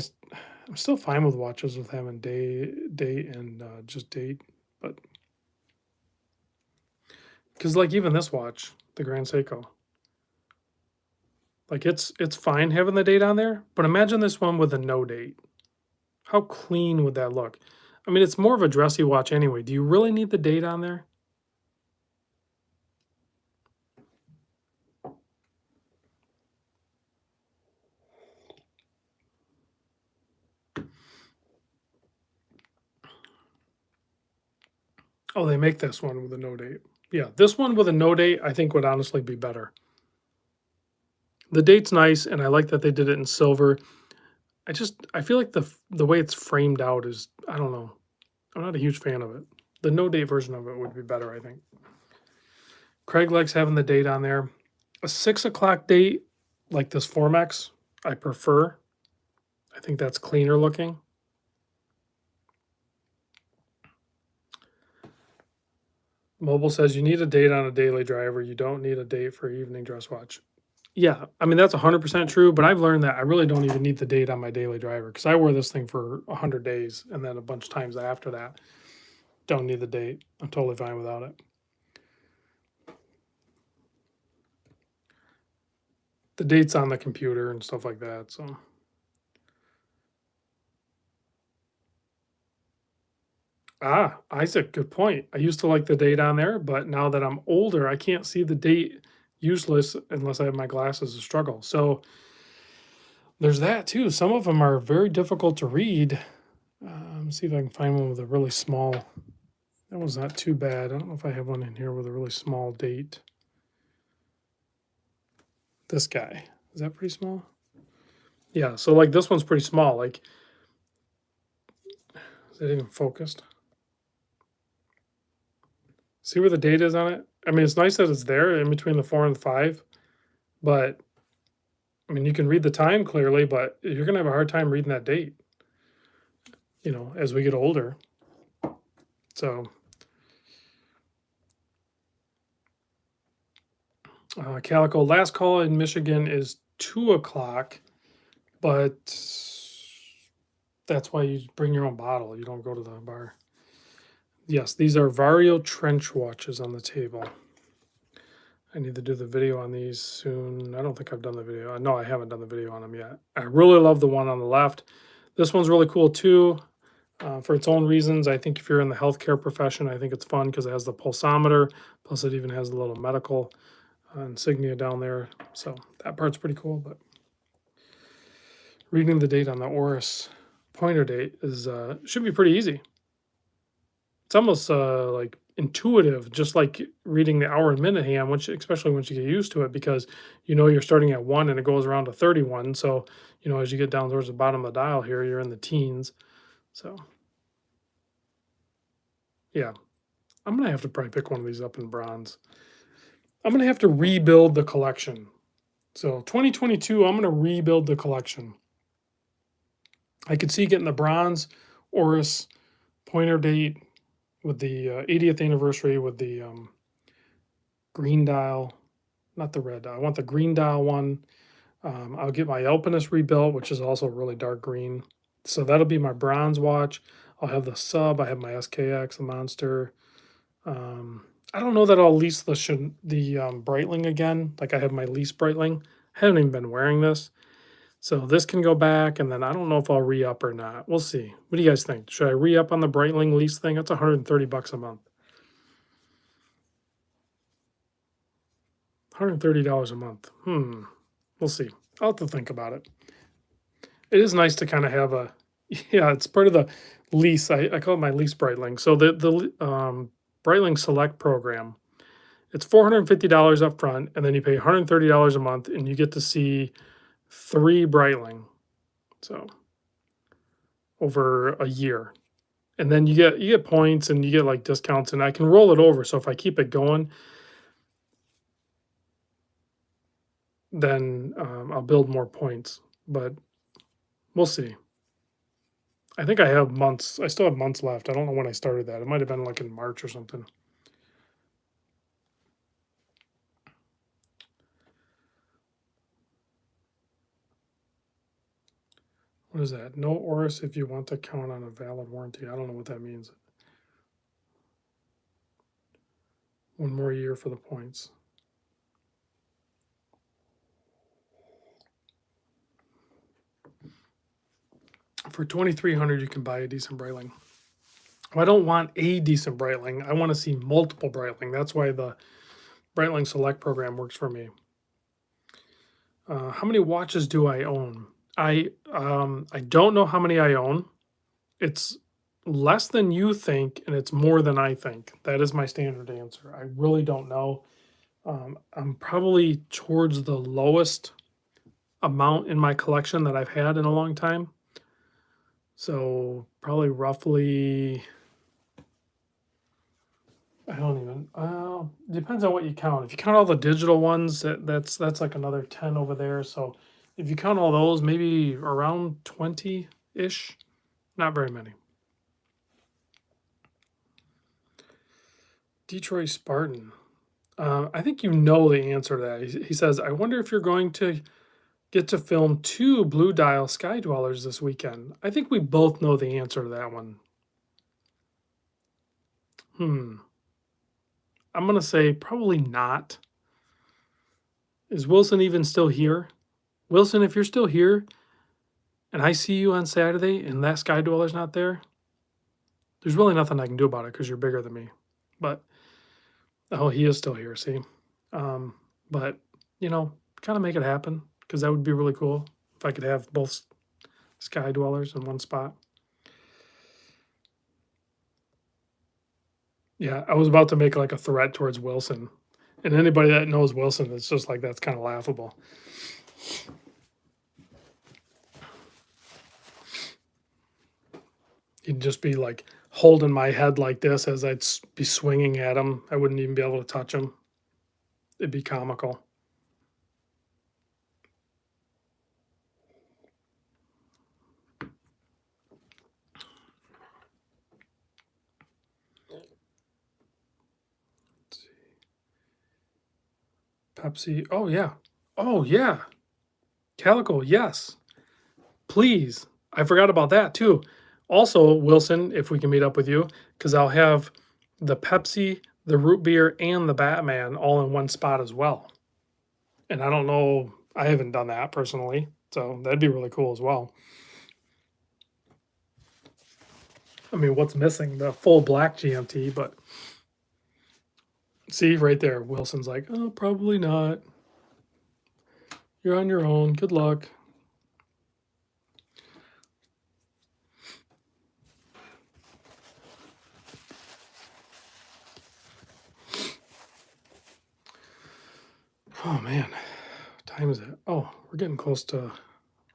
I'm still fine with watches with having date, and just date, but because like even this watch, the Grand Seiko, like it's fine having the date on there, but imagine this one with a no date. How clean would that look? I mean, it's more of a dressy watch anyway. Do you really need the date on there? Oh, they make this one with a no date. Yeah, this one with a no date, I think would honestly be better. The date's nice, and I like that they did it in silver. I feel like the way it's framed out is, I don't know. I'm not a huge fan of it. The no date version of it would be better, I think. Craig likes having the date on there. A 6 o'clock date like this Formex, I prefer. I think that's cleaner looking. Mobile says you need a date on a daily driver. You don't need a date for evening dress watch. Yeah, I mean that's 100% true, but I've learned that I really don't even need the date on my daily driver because I wear this thing for 100 days and then a bunch of times after that. Don't need the date. I'm totally fine without it. The date's on the computer and stuff like that, so. Ah, Isaac, good point. I used to like the date on there, but now that I'm older, I can't see the date useless unless I have my glasses to struggle. So there's that too. Some of them are very difficult to read. See if I can find one with a really small. That one's not too bad. I don't know if I have one in here with a really small date. This guy, is that pretty small? Yeah, so like this one's pretty small. Like, is that even focused? See where the date is on it? I mean, it's nice that it's there in between the 4 and the 5, but I mean, you can read the time clearly, but you're gonna have a hard time reading that date, as we get older. So, Calico, last call in Michigan is 2 o'clock, but that's why you bring your own bottle. You don't go to the bar. Yes, these are Vario trench watches on the table. I need to do the video on these soon. I don't think I've done the video. No, I haven't done the video on them yet. I really love the one on the left. This one's really cool too, for its own reasons. I think if you're in the healthcare profession, I think it's fun because it has the pulsometer, plus it even has the little medical insignia down there. So that part's pretty cool. But reading the date on the Oris pointer date is should be pretty easy. It's almost like intuitive, just like reading the hour and minute hand, especially once you get used to it, because you're starting at 1 and it goes around to 31. So as you get down towards the bottom of the dial here, you're in the teens. So yeah, I'm gonna have to probably pick one of these up in bronze. I'm gonna have to rebuild the collection. So 2022, I'm gonna rebuild the collection. I could see getting the bronze Oris pointer date with the 80th anniversary with the green dial, not the red dial. I want the green dial one. I'll get my Alpinist rebuilt, which is also really dark green. So that'll be my bronze watch. I'll have the sub. I have my SKX, the Monster. I don't know that I'll lease the Breitling again. Like I have my Lease Breitling. I haven't even been wearing this. So this can go back, and then I don't know if I'll re-up or not. We'll see. What do you guys think? Should I re-up on the Breitling lease thing? That's $130 a month. $130 a month. We'll see. I'll have to think about it. It is nice to kind of have a, yeah, it's part of the lease. I call it my Lease Breitling. So the Breitling Select program, it's $450 up front, and then you pay $130 a month, and you get to see 3 Breitling. So over a year. And then you get points and you get like discounts, and I can roll it over. So if I keep it going, then I'll build more points. But we'll see. I think I have months. I still have months left. I don't know when I started that. It might have been like in March or something. What is that? No Oris if you want to count on a valid warranty. I don't know what that means. 1 more year for the points. For 2,300, you can buy a decent Breitling. Well, I don't want a decent Breitling. I want to see multiple Breitling. That's why the Breitling Select program works for me. How many watches do I own? I don't know how many I own. It's less than you think, and it's more than I think. That is my standard answer. I really don't know. I'm probably towards the lowest amount in my collection that I've had in a long time. So probably roughly, I don't even, depends on what you count. If you count all the digital ones, that's like another 10 over there. So if you count all those, maybe around 20-ish, not very many. Detroit Spartan. I think you know the answer to that. He says, I wonder if you're going to get to film 2 Blue Dial Sky Dwellers this weekend. I think we both know the answer to that one. I'm going to say probably not. Is Wilson even still here? Wilson, if you're still here and I see you on Saturday and that Sky Dweller's not there, there's really nothing I can do about it because you're bigger than me. But, oh, he is still here, see? But, kind of make it happen because that would be really cool if I could have both Sky Dwellers in one spot. Yeah, I was about to make like a threat towards Wilson. And anybody that knows Wilson, it's just like that's kind of laughable. He'd just be like holding my head like this as I'd be swinging at him. I wouldn't even be able to touch him. It'd be comical. Let's see. Pepsi. Oh, yeah. Oh, yeah. Calico, yes. Please. I forgot about that too. Also, Wilson, if we can meet up with you, because I'll have the Pepsi, the root beer, and the Batman all in one spot as well. And I don't know, I haven't done that personally, so that'd be really cool as well. I mean, what's missing? The full black GMT, but see right there, Wilson's like, oh, probably not. You're on your own. Good luck. Oh man, what time is it? Oh, we're getting close to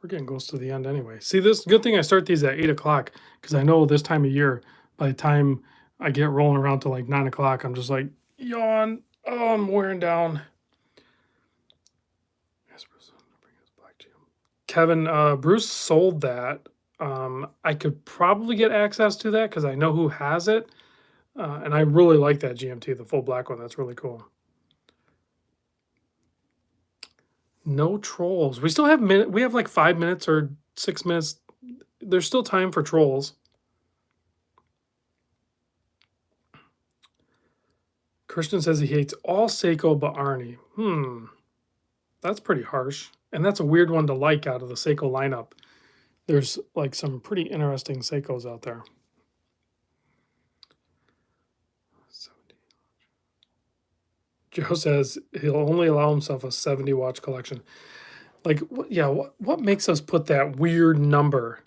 the end anyway. See, this good thing I start these at 8 o'clock because I know this time of year, by the time I get rolling around to like 9 o'clock, I'm just like yawn. Oh, I'm wearing down. Kevin, Bruce sold that. I could probably get access to that because I know who has it, and I really like that GMT, the full black one. That's really cool. No trolls. We still have we have like 5 minutes or 6 minutes. There's still time for trolls. Christian says he hates all Seiko but Arnie. That's pretty harsh. And that's a weird one to like out of the Seiko lineup. There's like some pretty interesting Seikos out there. Joe says he'll only allow himself a 70 watch collection. Like, what makes us put that weird number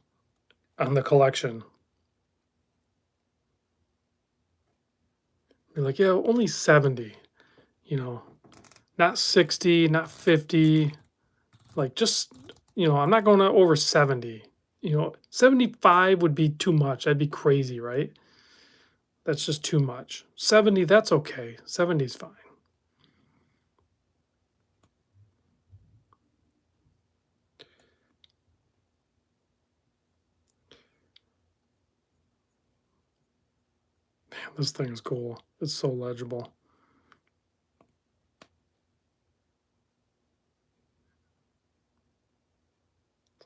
on the collection? You're like, yeah, only 70, not 60, not 50. Like, just, I'm not going to over 70. 75 would be too much. That'd be crazy, right? That's just too much. 70, that's okay. 70 is fine. Man, this thing is cool. It's so legible.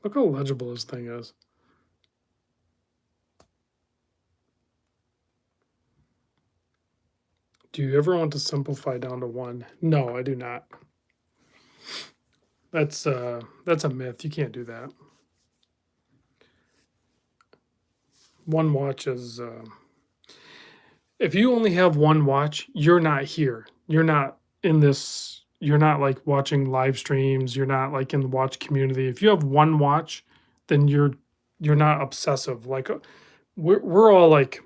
Look how legible this thing is. Do you ever want to simplify down to one? No, I do not. That's a myth. You can't do that. One watch is if you only have one watch, you're not here. You're not in this. You're not like watching live streams. You're not like in the watch community. If you have one watch, then you're not obsessive. Like we're all like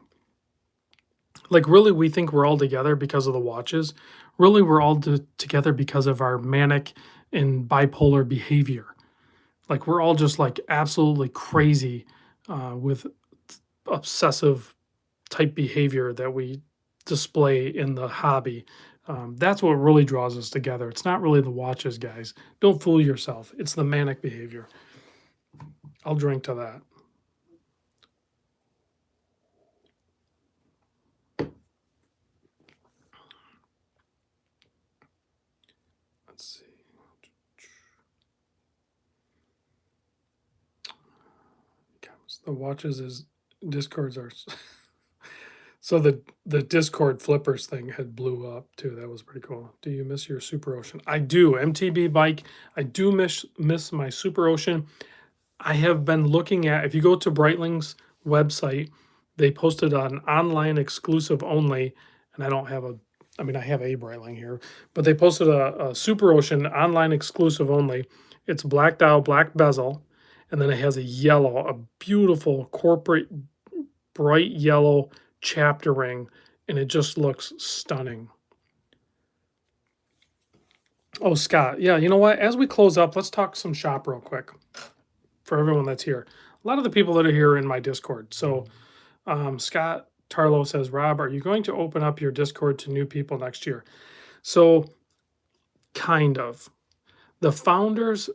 really we think we're all together because of the watches. Really, we're all together because of our manic and bipolar behavior. Like we're all just like absolutely crazy with obsessive type behavior that we display in the hobby. That's what really draws us together. It's not really the watches, guys. Don't fool yourself. It's the manic behavior. I'll drink to that. Let's see. The watches is Discords are so the Discord flippers thing had blew up too. That was pretty cool. Do you miss your Super Ocean? I do. MTB bike. I do miss my Super Ocean. I have been looking at, if you go to Breitling's website, they posted an online exclusive only, and I don't have a, I mean, I have a Breitling here, but they posted a Super Ocean online exclusive only. It's black dial, black bezel, and then it has a yellow, a beautiful corporate bright yellow chapter ring, and it just looks stunning. Oh, Scott, yeah, you know what? As we close up, let's talk some shop real quick for everyone that's here. A lot of the people that are here are in my Discord. So Scott Tarlow says, Rob, are you going to open up your Discord to new people next year? So kind of. The founders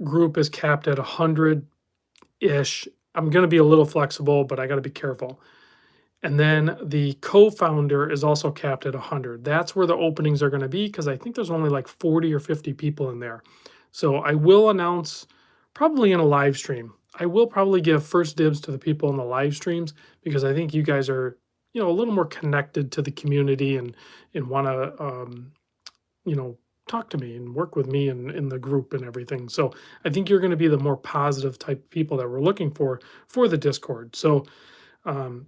group is capped at 100-ish. I'm going to be a little flexible, but I got to be careful. And then the co-founder is also capped at 100. That's where the openings are going to be because I think there's only like 40 or 50 people in there. So I will announce probably in a live stream. I will probably give first dibs to the people in the live streams because I think you guys are, a little more connected to the community and want to, talk to me and work with me in the group and everything. So I think you're going to be the more positive type of people that we're looking for the Discord. So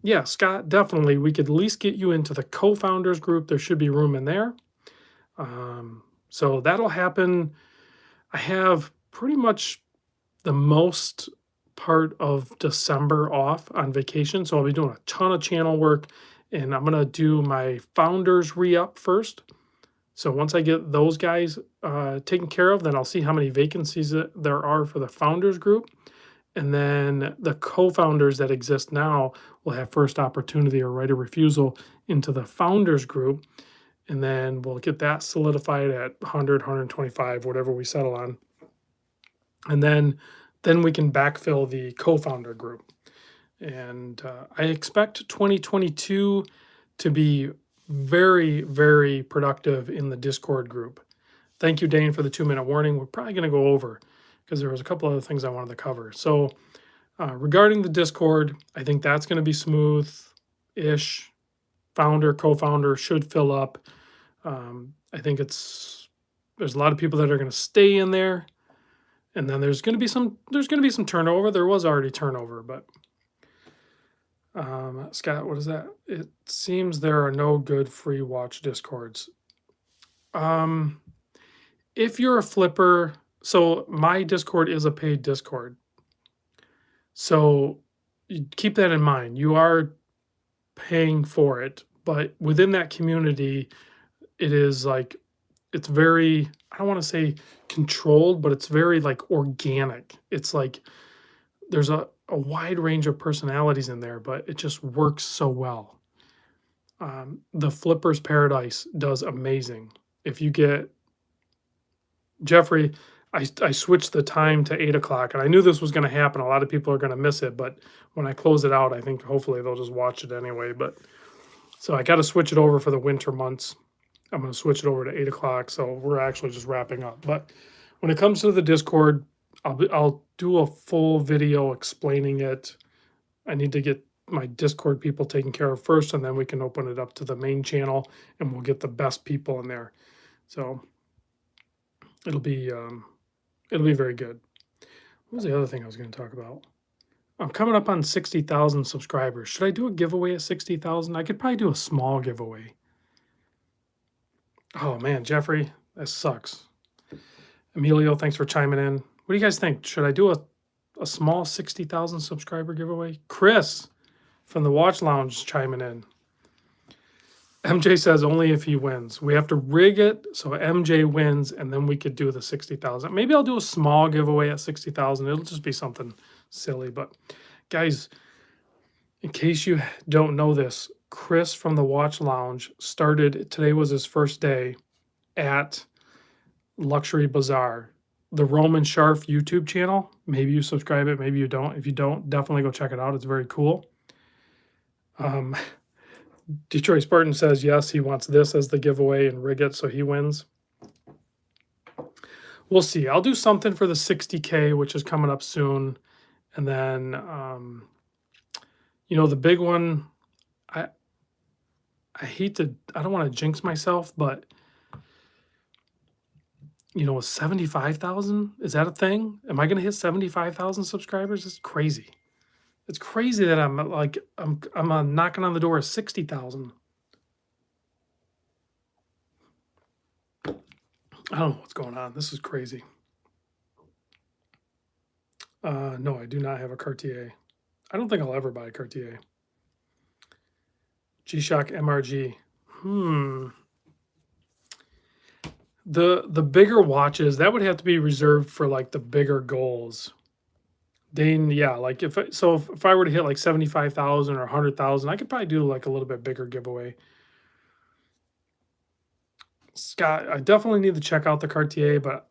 yeah, Scott, definitely. We could at least get you into the co-founders group. There should be room in there. So that'll happen. I have pretty much the most part of December off on vacation. So I'll be doing a ton of channel work and I'm going to do my founders re-up first. So once I get those guys taken care of, then I'll see how many vacancies there are for the founders group. And then the co-founders that exist now will have first opportunity or right of refusal into the founders group. And then we'll get that solidified at 100, 125, whatever we settle on. And then we can backfill the co-founder group. And I expect 2022 to be very, very productive in the Discord group. Thank you, Dane, for the 2-minute warning. We're probably going to go over because there was a couple other things I wanted to cover. So regarding the Discord, I think that's going to be smooth-ish. Founder, co-founder should fill up. I think there's a lot of people that are going to stay in there, and then there's going to be some turnover. There was already turnover, but Scott, what is that? It seems there are no good free watch Discords. If you're a flipper, so my Discord is a paid Discord. So you keep that in mind. You are paying for it, but within that community, it is like, it's very, I don't want to say controlled, but it's very like organic. It's like there's a wide range of personalities in there, but it just works so well. The Flippers Paradise does amazing. If you get Jeffrey, I switched the time to 8 o'clock, and I knew this was going to happen. A lot of people are going to miss it, but when I close it out, I think hopefully they'll just watch it anyway. But so I got to switch it over for the winter months. I'm going to switch it over to 8 o'clock, so we're actually just wrapping up. But when it comes to the Discord, I'll do a full video explaining it. I need to get my Discord people taken care of first, and then we can open it up to the main channel, and we'll get the best people in there. So it'll be very good. What was the other thing I was going to talk about? I'm coming up on 60,000 subscribers. Should I do a giveaway at 60,000? I could probably do a small giveaway. Oh man, Jeffrey, that sucks. Emilio, thanks for chiming in. What do you guys think? Should I do a small 60,000 subscriber giveaway? Chris from the Watch Lounge chiming in. MJ says only if he wins. We have to rig it so MJ wins, and then we could do the 60,000. Maybe I'll do a small giveaway at 60,000. It'll just be something silly. But guys, in case you don't know this, Chris from the Watch Lounge started, today was his first day at Luxury Bazaar, the Roman Sharf YouTube channel. Maybe you subscribe it, maybe you don't. If you don't, definitely go check it out. It's very cool. Detroit Spartan says yes, he wants this as the giveaway and rig it so he wins. We'll see. I'll do something for the 60K, which is coming up soon. And then, the big one, I don't want to jinx myself, but 75,000, is that a thing? Am I going to hit 75,000 subscribers? It's crazy. It's crazy that I'm knocking on the door of 60,000. I don't know what's going on. This is crazy. No, I do not have a Cartier. I don't think I'll ever buy a Cartier. G-Shock MRG. The bigger watches, that would have to be reserved for like the bigger goals. Dane, yeah, like if I were to hit like 75,000 or 100,000, I could probably do like a little bit bigger giveaway. Scott, I definitely need to check out the Cartier, but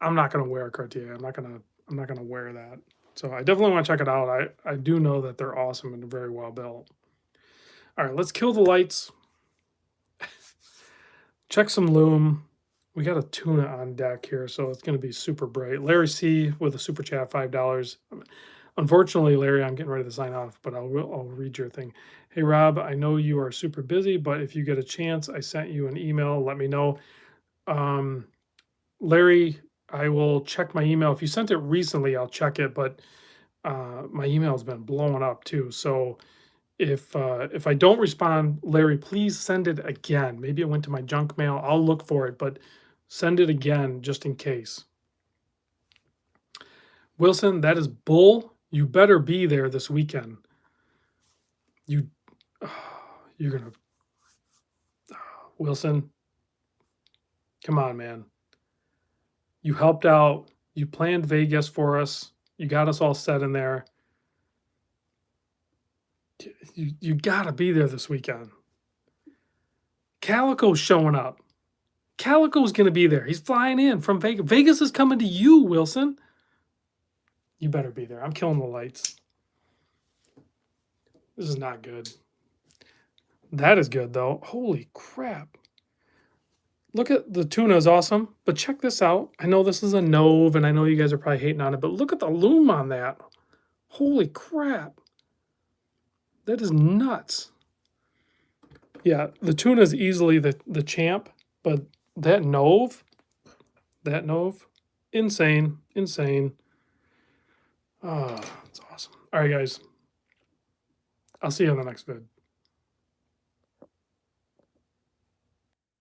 I'm not going to wear a Cartier. I'm not going to wear that. So I definitely want to check it out. I do know that they're awesome and very well built. All right, let's kill the lights. Check some lume. We got a tuna on deck here, so it's going to be super bright. Larry C with a super chat, $5. Unfortunately, Larry, I'm getting ready to sign off, but I'll read your thing. Hey, Rob, I know you are super busy, but if you get a chance, I sent you an email. Let me know. Larry, I will check my email. If you sent it recently, I'll check it, but my email has been blowing up too. So if I don't respond, Larry, please send it again. Maybe it went to my junk mail. I'll look for it, but send it again just in case. Wilson, that is bull. You better be there this weekend. You're gonna, Wilson, come on, man. You helped out. You planned Vegas for us. You got us all set in there. You gotta be there this weekend. Calico's showing up. Calico's gonna be there. He's flying in from Vegas. Vegas is coming to you, Wilson. You better be there. I'm killing the lights. This is not good. That is good, though. Holy crap. Look at the tuna is awesome, but check this out. I know this is a Nove, and I know you guys are probably hating on it, but look at the lume on that. Holy crap. That is nuts. Yeah, the tuna is easily the champ, but that Nove, insane. Oh, it's awesome. All right, guys. I'll see you on the next vid.